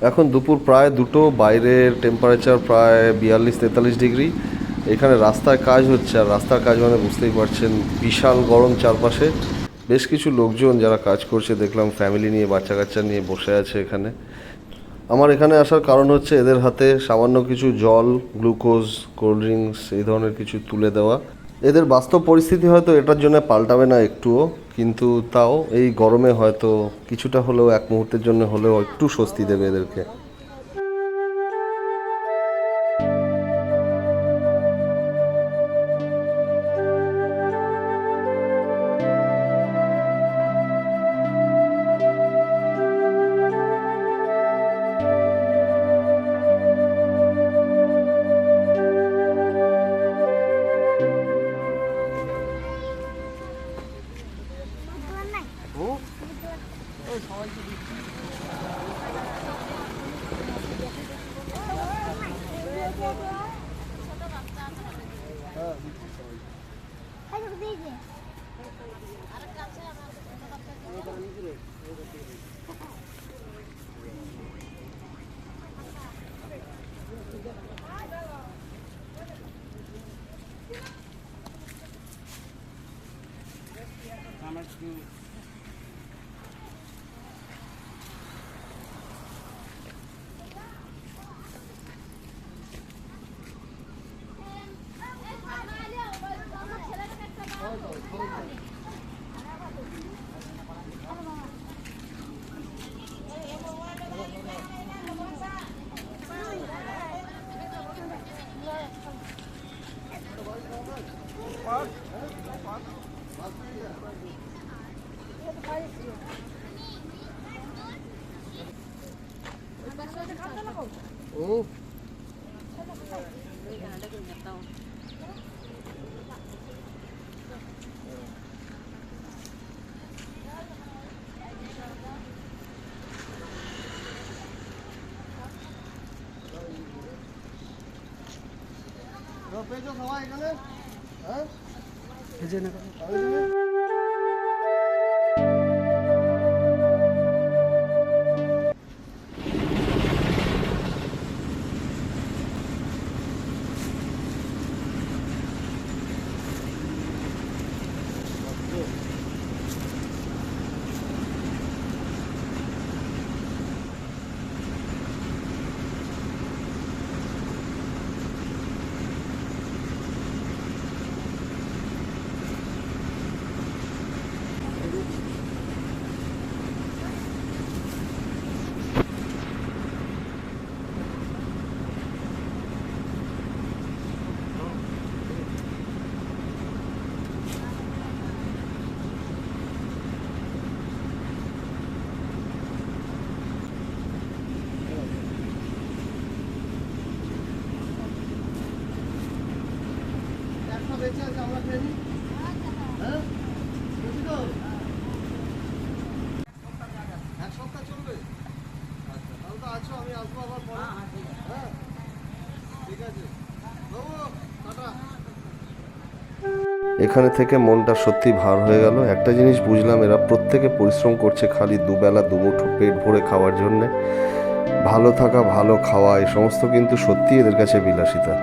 এখন দুপুর প্রায় 2টো, বাইরের টেম্পারেচার প্রায় 42-43 ডিগ্রি। এখানে রাস্তায় কাজ হচ্ছে, আর রাস্তার কাজ মানে বুঝতেই পারছেন বিশাল গরম চারপাশে। বেশ কিছু লোকজন যারা কাজ করছে দেখলাম ফ্যামিলি নিয়ে, বাচ্চা কাচ্চা নিয়ে বসে আছে এখানে। আমার এখানে আসার কারণ হচ্ছে এদের হাতে সামান্য কিছু জল, গ্লুকোজ, কোল্ড ড্রিঙ্কস এই ধরনের কিছু তুলে দেওয়া। এদের বাস্তব পরিস্থিতি হয়তো এটার জন্য পাল্টাবে না একটুও, কিন্তু তাও এই গরমে হয়তো কিছুটা হলেও, এক মুহূর্তের জন্য হলেও একটু স্বস্তি দেবে এদেরকে। সবাই এখানে হ্যাঁ বেঁচে আছে, আমরা খেয়ে নিই। হ্যাঁ বুঝি তো, এক সপ্তাহ চলবে। আচ্ছা তাহলে তো আছো, আমি আসবো আবার পরে। হ্যাঁ ঠিক আছে বাবু, টাটা। এখানে থেকে মনটা সত্যি ভার হয়ে গেল। একটা জিনিস বুঝলাম, এরা প্রত্যেকে পরিশ্রম করছে খালি দুবেলা দুমুঠো পেট ভরে খাওয়ার জন্যে। ভালো থাকা, ভালো খাওয়া, এই সমস্ত কিন্তু সত্যি এদের কাছে বিলাসিতা।